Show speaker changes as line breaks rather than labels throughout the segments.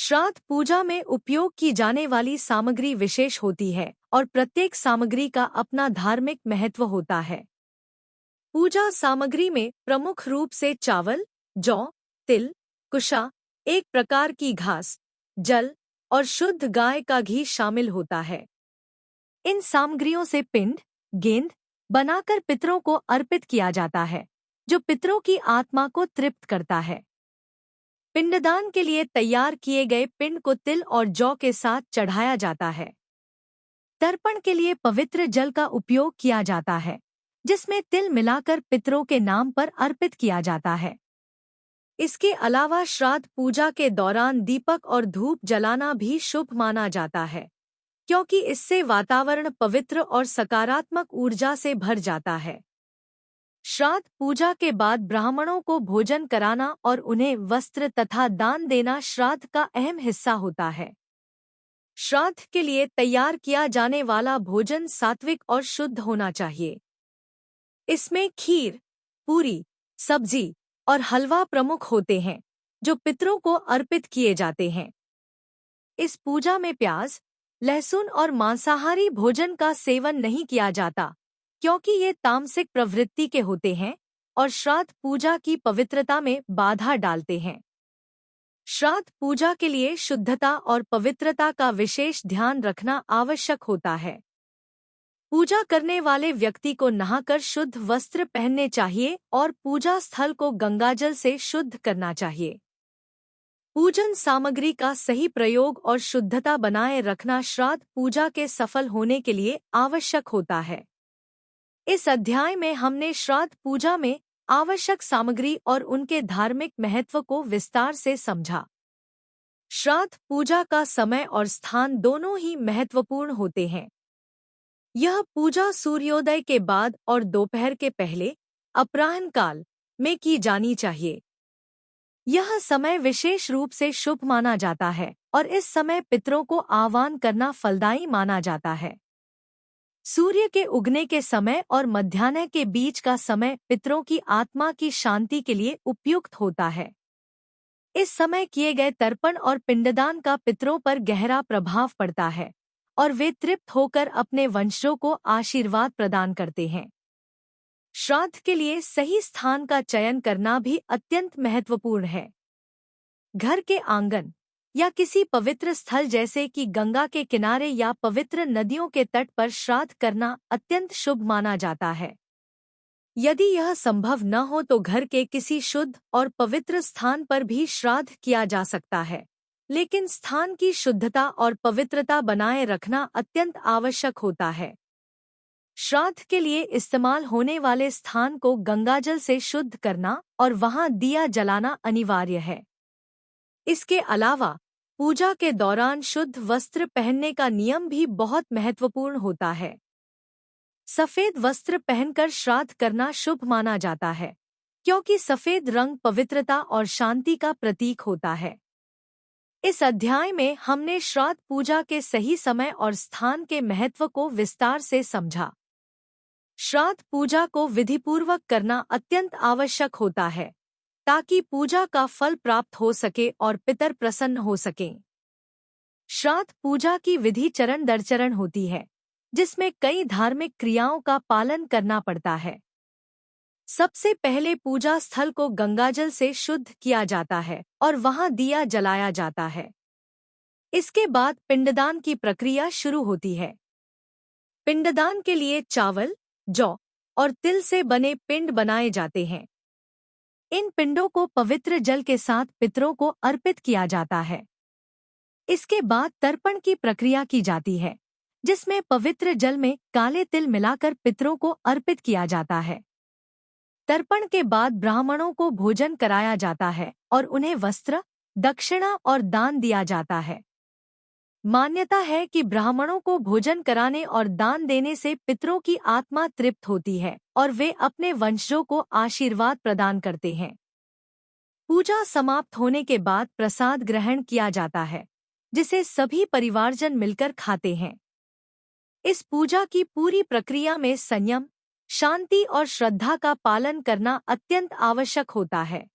श्राद्ध पूजा में उपयोग की जाने वाली सामग्री विशेष होती है और प्रत्येक सामग्री का अपना धार्मिक महत्व होता है। पूजा सामग्री में प्रमुख रूप से चावल, जौ, तिल, कुशा, एक प्रकार की घास, जल और शुद्ध गाय का घी शामिल होता है। इन सामग्रियों से पिंड, गेंद बनाकर पितरों को अर्पित किया जाता है, जो पितरों की आत्मा को तृप्त करता है। पिंडदान के लिए तैयार किए गए पिंड को तिल और जौ के साथ चढ़ाया जाता है। तर्पण के लिए पवित्र जल का उपयोग किया जाता है, जिसमें तिल मिलाकर पितरों के नाम पर अर्पित किया जाता है। इसके अलावा श्राद्ध पूजा के दौरान दीपक और धूप जलाना भी शुभ माना जाता है, क्योंकि इससे वातावरण पवित्र और सकारात्मक ऊर्जा से भर जाता है। श्राद्ध पूजा के बाद ब्राह्मणों को भोजन कराना और उन्हें वस्त्र तथा दान देना श्राद्ध का अहम हिस्सा होता है। श्राद्ध के लिए तैयार किया जाने वाला भोजन सात्विक और शुद्ध होना चाहिए। इसमें खीर, पूरी, सब्जी और हलवा प्रमुख होते हैं, जो पितरों को अर्पित किए जाते हैं। इस पूजा में प्याज, लहसुन और मांसाहारी भोजन का सेवन नहीं किया जाता, क्योंकि ये तामसिक प्रवृत्ति के होते हैं और श्राद्ध पूजा की पवित्रता में बाधा डालते हैं। श्राद्ध पूजा के लिए शुद्धता और पवित्रता का विशेष ध्यान रखना आवश्यक होता है। पूजा करने वाले व्यक्ति को नहाकर शुद्ध वस्त्र पहनने चाहिए और पूजा स्थल को गंगाजल से शुद्ध करना चाहिए। पूजन सामग्री का सही प्रयोग और शुद्धता बनाए रखना श्राद्ध पूजा के सफल होने के लिए आवश्यक होता है। इस अध्याय में हमने श्राद्ध पूजा में आवश्यक सामग्री और उनके धार्मिक महत्व को विस्तार से समझा। श्राद्ध पूजा का समय और स्थान दोनों ही महत्वपूर्ण होते हैं। यह पूजा सूर्योदय के बाद और दोपहर के पहले अपराह्न काल में की जानी चाहिए। यह समय विशेष रूप से शुभ माना जाता है और इस समय पितरों को आह्वान करना फलदायी माना जाता है। सूर्य के उगने के समय और मध्याह्न के बीच का समय पितरों की आत्मा की शांति के लिए उपयुक्त होता है। इस समय किए गए तर्पण और पिंडदान का पितरों पर गहरा प्रभाव पड़ता है और वे तृप्त होकर अपने वंशजों को आशीर्वाद प्रदान करते हैं। श्राद्ध के लिए सही स्थान का चयन करना भी अत्यंत महत्वपूर्ण है। घर के आंगन या किसी पवित्र स्थल जैसे कि गंगा के किनारे या पवित्र नदियों के तट पर श्राद्ध करना अत्यंत शुभ माना जाता है। यदि यह संभव न हो तो घर के किसी शुद्ध और पवित्र स्थान पर भी श्राद्ध किया जा सकता है, लेकिन स्थान की शुद्धता और पवित्रता बनाए रखना अत्यंत आवश्यक होता है। श्राद्ध के लिए इस्तेमाल होने वाले स्थान को गंगाजल से शुद्ध करना और वहां दिया जलाना अनिवार्य है। इसके अलावा पूजा के दौरान शुद्ध वस्त्र पहनने का नियम भी बहुत महत्वपूर्ण होता है। सफेद वस्त्र पहनकर श्राद्ध करना शुभ माना जाता है, क्योंकि सफेद रंग पवित्रता और शांति का प्रतीक होता है। इस अध्याय में हमने श्राद्ध पूजा के सही समय और स्थान के महत्व को विस्तार से समझा। श्राद्ध पूजा को विधिपूर्वक करना अत्यंत आवश्यक होता है, ताकि पूजा का फल प्राप्त हो सके और पितर प्रसन्न हो सकें। श्राद्ध पूजा की विधि चरण दर चरण होती है, जिसमें कई धार्मिक क्रियाओं का पालन करना पड़ता है। सबसे पहले पूजा स्थल को गंगाजल से शुद्ध किया जाता है और वहां दिया जलाया जाता है। इसके बाद पिंडदान की प्रक्रिया शुरू होती है। पिंडदान के लिए चावल, जौ और तिल से बने पिंड बनाए जाते हैं। इन पिंडों को पवित्र जल के साथ पितरों को अर्पित किया जाता है। इसके बाद तर्पण की प्रक्रिया की जाती है, जिसमें पवित्र जल में काले तिल मिलाकर पितरों को अर्पित किया जाता है। तर्पण के बाद ब्राह्मणों को भोजन कराया जाता है और उन्हें वस्त्र, दक्षिणा और दान दिया जाता है। मान्यता है कि ब्राह्मणों को भोजन कराने और दान देने से पितरों की आत्मा तृप्त होती है और वे अपने वंशजों को आशीर्वाद प्रदान करते हैं। पूजा समाप्त होने के बाद प्रसाद ग्रहण किया जाता है, जिसे सभी परिवारजन मिलकर खाते हैं। इस पूजा की पूरी प्रक्रिया में संयम, शांति और श्रद्धा का पालन करना अत्यंत आवश्यक होता है।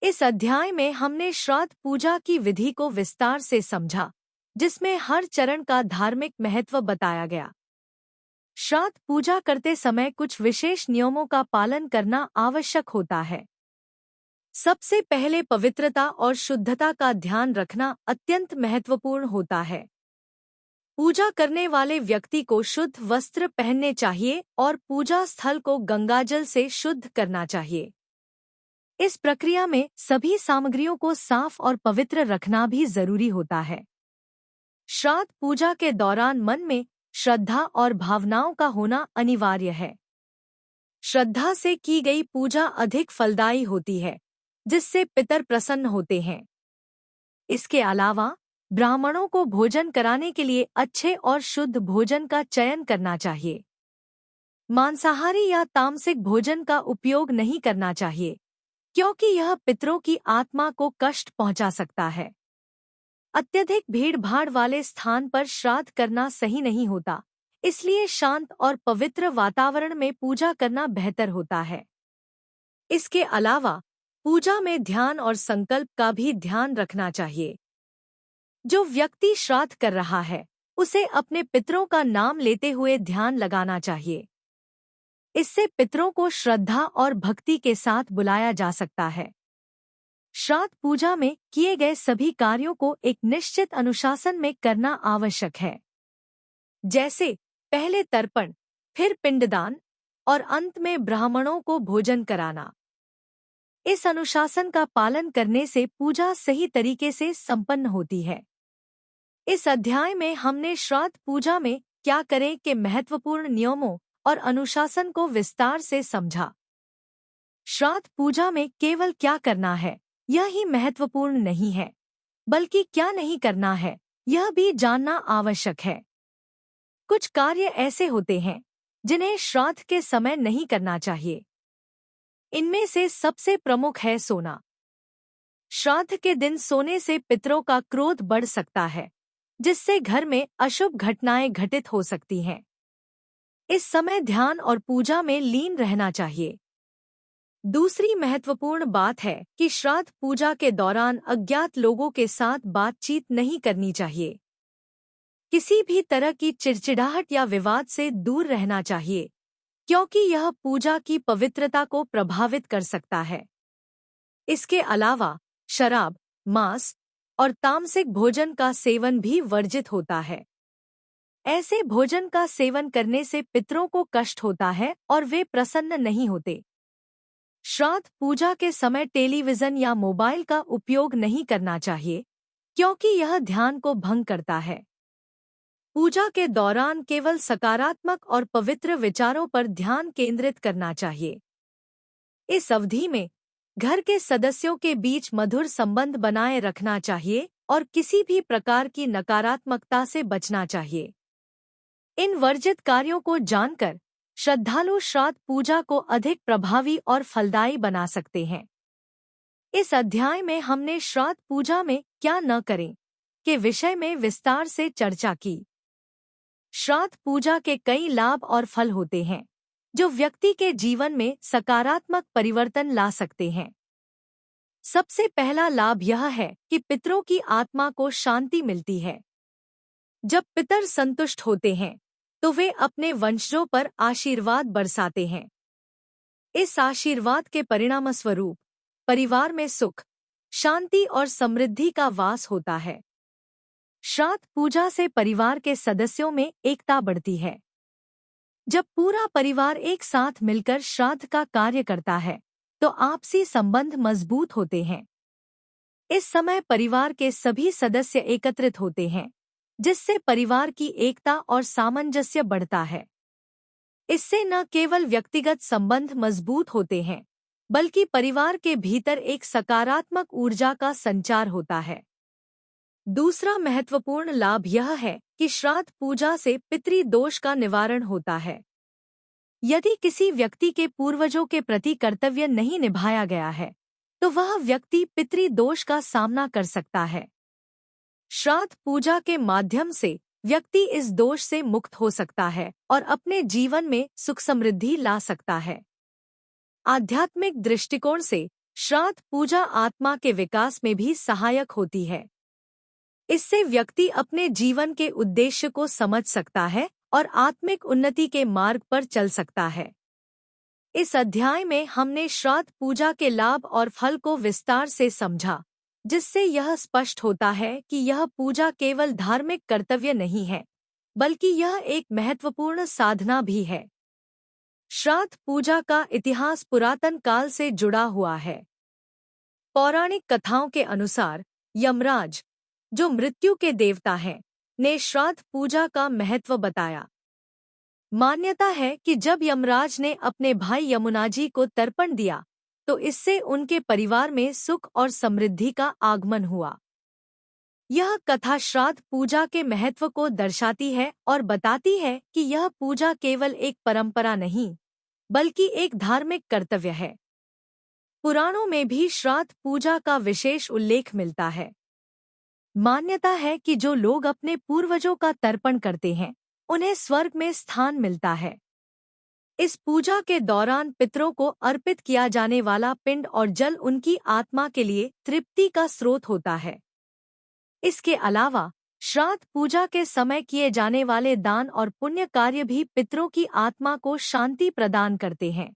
इस अध्याय में हमने श्राद्ध पूजा की विधि को विस्तार से समझा, जिसमें हर चरण का धार्मिक महत्व बताया गया। श्राद्ध पूजा करते समय कुछ विशेष नियमों का पालन करना आवश्यक होता है। सबसे पहले पवित्रता और शुद्धता का ध्यान रखना अत्यंत महत्वपूर्ण होता है। पूजा करने वाले व्यक्ति को शुद्ध वस्त्र पहनने चाहिए और पूजा स्थल को गंगाजल से शुद्ध करना चाहिए। इस प्रक्रिया में सभी सामग्रियों को साफ और पवित्र रखना भी जरूरी होता है। श्राद्ध पूजा के दौरान मन में श्रद्धा और भावनाओं का होना अनिवार्य है। श्रद्धा से की गई पूजा अधिक फलदायी होती है, जिससे पितर प्रसन्न होते हैं। इसके अलावा ब्राह्मणों को भोजन कराने के लिए अच्छे और शुद्ध भोजन का चयन करना चाहिए। मांसाहारी या तामसिक भोजन का उपयोग नहीं करना चाहिए, क्योंकि यह पितरों की आत्मा को कष्ट पहुंचा सकता है। अत्यधिक भीड़-भाड़ वाले स्थान पर श्राद्ध करना सही नहीं होता, इसलिए शांत और पवित्र वातावरण में पूजा करना बेहतर होता है। इसके अलावा पूजा में ध्यान और संकल्प का भी ध्यान रखना चाहिए। जो व्यक्ति श्राद्ध कर रहा है, उसे अपने पितरों का नाम लेते हुए ध्यान लगाना चाहिए। इससे पितरों को श्रद्धा और भक्ति के साथ बुलाया जा सकता है। श्राद्ध पूजा में किए गए सभी कार्यों को एक निश्चित अनुशासन में करना आवश्यक है, जैसे पहले तर्पण, फिर पिंडदान और अंत में ब्राह्मणों को भोजन कराना। इस अनुशासन का पालन करने से पूजा सही तरीके से संपन्न होती है। इस अध्याय में हमने श्राद्ध पूजा में क्या करें के महत्वपूर्ण नियमों और अनुशासन को विस्तार से समझा। श्राद्ध पूजा में केवल क्या करना है यह ही महत्वपूर्ण नहीं है, बल्कि क्या नहीं करना है यह भी जानना आवश्यक है। कुछ कार्य ऐसे होते हैं जिन्हें श्राद्ध के समय नहीं करना चाहिए। इनमें से सबसे प्रमुख है सोना। श्राद्ध के दिन सोने से पितरों का क्रोध बढ़ सकता है, जिससे घर में अशुभ घटनाएं घटित हो सकती हैं। इस समय ध्यान और पूजा में लीन रहना चाहिए। दूसरी महत्वपूर्ण बात है कि श्राद्ध पूजा के दौरान अज्ञात लोगों के साथ बातचीत नहीं करनी चाहिए। किसी भी तरह की चिड़चिड़ाहट या विवाद से दूर रहना चाहिए, क्योंकि यह पूजा की पवित्रता को प्रभावित कर सकता है। इसके अलावा शराब, मांस और तामसिक भोजन का सेवन भी वर्जित होता है। ऐसे भोजन का सेवन करने से पितरों को कष्ट होता है और वे प्रसन्न नहीं होते। श्राद्ध पूजा के समय टेलीविजन या मोबाइल का उपयोग नहीं करना चाहिए, क्योंकि यह ध्यान को भंग करता है। पूजा के दौरान केवल सकारात्मक और पवित्र विचारों पर ध्यान केंद्रित करना चाहिए। इस अवधि में घर के सदस्यों के बीच मधुर संबंध बनाए रखना चाहिए और किसी भी प्रकार की नकारात्मकता से बचना चाहिए। इन वर्जित कार्यों को जानकर श्रद्धालु श्राद्ध पूजा को अधिक प्रभावी और फलदायी बना सकते हैं। इस अध्याय में हमने श्राद्ध पूजा में क्या न करें के विषय में विस्तार से चर्चा की। श्राद्ध पूजा के कई लाभ और फल होते हैं, जो व्यक्ति के जीवन में सकारात्मक परिवर्तन ला सकते हैं। सबसे पहला लाभ यह है कि पितरों की आत्मा को शांति मिलती है। जब पितर संतुष्ट होते हैं, तो वे अपने वंशजों पर आशीर्वाद बरसाते हैं। इस आशीर्वाद के परिणामस्वरूप परिवार में सुख, शांति और समृद्धि का वास होता है। श्राद्ध पूजा से परिवार के सदस्यों में एकता बढ़ती है। जब पूरा परिवार एक साथ मिलकर श्राद्ध का कार्य करता है, तो आपसी संबंध मजबूत होते हैं। इस समय परिवार के सभी सदस्य एकत्रित होते हैं, जिससे परिवार की एकता और सामंजस्य बढ़ता है। इससे न केवल व्यक्तिगत संबंध मजबूत होते हैं, बल्कि परिवार के भीतर एक सकारात्मक ऊर्जा का संचार होता है। दूसरा महत्वपूर्ण लाभ यह है कि श्राद्ध पूजा से पितृदोष का निवारण होता है। यदि किसी व्यक्ति के पूर्वजों के प्रति कर्तव्य नहीं निभाया गया है, तो वह व्यक्ति पितृदोष का सामना कर सकता है। श्राद्ध पूजा के माध्यम से व्यक्ति इस दोष से मुक्त हो सकता है और अपने जीवन में सुख समृद्धि ला सकता है। आध्यात्मिक दृष्टिकोण से श्राद्ध पूजा आत्मा के विकास में भी सहायक होती है। इससे व्यक्ति अपने जीवन के उद्देश्य को समझ सकता है और आत्मिक उन्नति के मार्ग पर चल सकता है। इस अध्याय में हमने श्राद्ध पूजा के लाभ और फल को विस्तार से समझा, जिससे यह स्पष्ट होता है कि यह पूजा केवल धार्मिक कर्तव्य नहीं है, बल्कि यह एक महत्वपूर्ण साधना भी है। श्राद्ध पूजा का इतिहास पुरातन काल से जुड़ा हुआ है। पौराणिक कथाओं के अनुसार यमराज, जो मृत्यु के देवता हैं, ने श्राद्ध पूजा का महत्व बताया। मान्यता है कि जब यमराज ने अपने भाई यमुनाजी को तर्पण दिया, तो इससे उनके परिवार में सुख और समृद्धि का आगमन हुआ। यह कथा श्राद्ध पूजा के महत्व को दर्शाती है और बताती है कि यह पूजा केवल एक परंपरा नहीं, बल्कि एक धार्मिक कर्तव्य है। पुराणों में भी श्राद्ध पूजा का विशेष उल्लेख मिलता है। मान्यता है कि जो लोग अपने पूर्वजों का तर्पण करते हैं, उन्हें स्वर्ग में स्थान मिलता है। इस पूजा के दौरान पितरों को अर्पित किया जाने वाला पिंड और जल उनकी आत्मा के लिए तृप्ति का स्रोत होता है। इसके अलावा श्राद्ध पूजा के समय किए जाने वाले दान और पुण्य कार्य भी पितरों की आत्मा को शांति प्रदान करते हैं।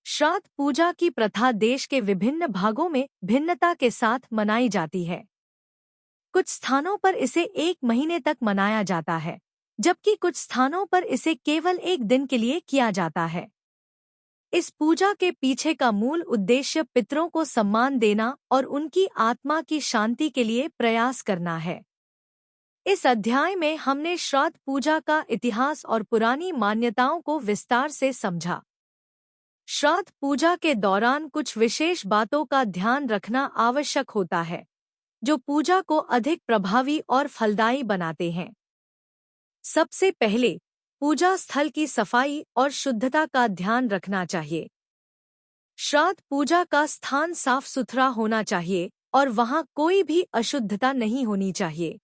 श्राद्ध पूजा की प्रथा देश के विभिन्न भागों में भिन्नता के साथ मनाई जाती है। कुछ स्थानों पर इसे 1 महीने तक मनाया जाता है, जबकि कुछ स्थानों पर इसे केवल 1 दिन के लिए किया जाता है। इस पूजा के पीछे का मूल उद्देश्य पितरों को सम्मान देना और उनकी आत्मा की शांति के लिए प्रयास करना है। इस अध्याय में हमने श्राद्ध पूजा का इतिहास और पुरानी मान्यताओं को विस्तार से समझा। श्राद्ध पूजा के दौरान कुछ विशेष बातों का ध्यान रखना आवश्यक होता है, जो पूजा को अधिक प्रभावी और फलदायी बनाते हैं। सबसे पहले, पूजा स्थल की सफाई और शुद्धता का ध्यान रखना चाहिए। श्राद्ध पूजा का स्थान साफ सुथरा होना चाहिए और वहां कोई भी अशुद्धता नहीं होनी चाहिए।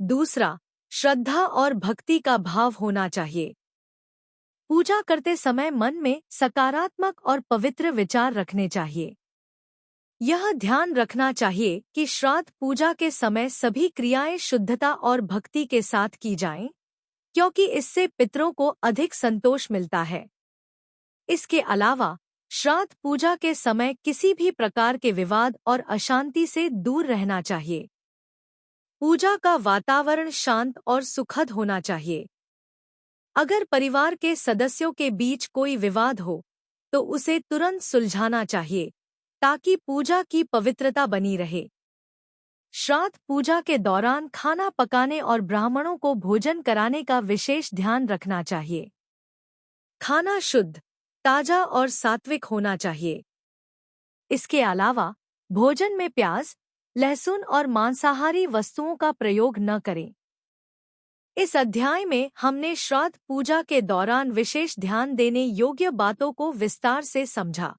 दूसरा, श्रद्धा और भक्ति का भाव होना चाहिए। पूजा करते समय मन में सकारात्मक और पवित्र विचार रखने चाहिए। यह ध्यान रखना चाहिए कि श्राद्ध पूजा के समय सभी क्रियाएं शुद्धता और भक्ति के साथ की जाएं, क्योंकि इससे पितरों को अधिक संतोष मिलता है। इसके अलावा श्राद्ध पूजा के समय किसी भी प्रकार के विवाद और अशांति से दूर रहना चाहिए। पूजा का वातावरण शांत और सुखद होना चाहिए। अगर परिवार के सदस्यों के बीच कोई विवाद हो, तो उसे तुरंत सुलझाना चाहिए, ताकि पूजा की पवित्रता बनी रहे। श्राद्ध पूजा के दौरान खाना पकाने और ब्राह्मणों को भोजन कराने का विशेष ध्यान रखना चाहिए। खाना शुद्ध, ताजा और सात्विक होना चाहिए। इसके अलावा भोजन में प्याज, लहसुन और मांसाहारी वस्तुओं का प्रयोग न करें। इस अध्याय में हमने श्राद्ध पूजा के दौरान विशेष ध्यान देने योग्य बातों को विस्तार से समझा।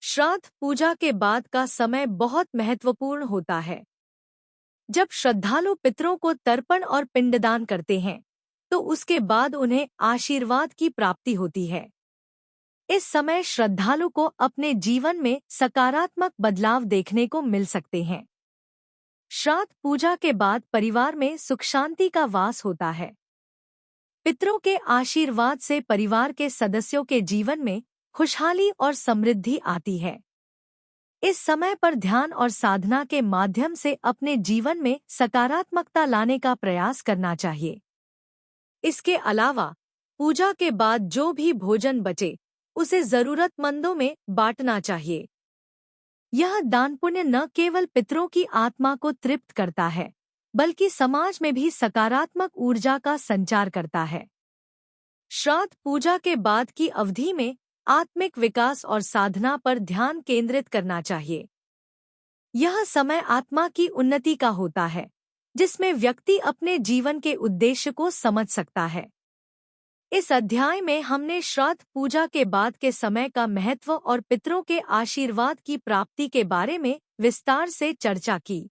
श्राद्ध पूजा के बाद का समय बहुत महत्वपूर्ण होता है। जब श्रद्धालु पितरों को तर्पण और पिंडदान करते हैं, तो उसके बाद उन्हें आशीर्वाद की प्राप्ति होती है। इस समय श्रद्धालु को अपने जीवन में सकारात्मक बदलाव देखने को मिल सकते हैं। श्राद्ध पूजा के बाद परिवार में सुख शांति का वास होता है। पितरों के आशीर्वाद से परिवार के सदस्यों के जीवन में खुशहाली और समृद्धि आती है। इस समय पर ध्यान और साधना के माध्यम से अपने जीवन में सकारात्मकता लाने का प्रयास करना चाहिए। इसके अलावा पूजा के बाद जो भी भोजन बचे, उसे जरूरतमंदों में बांटना चाहिए। यह दान पुण्य न केवल पितरों की आत्मा को तृप्त करता है, बल्कि समाज में भी सकारात्मक ऊर्जा का संचार करता है। श्राद्ध पूजा के बाद की अवधि में आत्मिक विकास और साधना पर ध्यान केंद्रित करना चाहिए। यह समय आत्मा की उन्नति का होता है, जिसमें व्यक्ति अपने जीवन के उद्देश्य को समझ सकता है। इस अध्याय में हमने श्राद्ध पूजा के बाद के समय का महत्व और पितरों के आशीर्वाद की प्राप्ति के बारे में विस्तार से चर्चा की।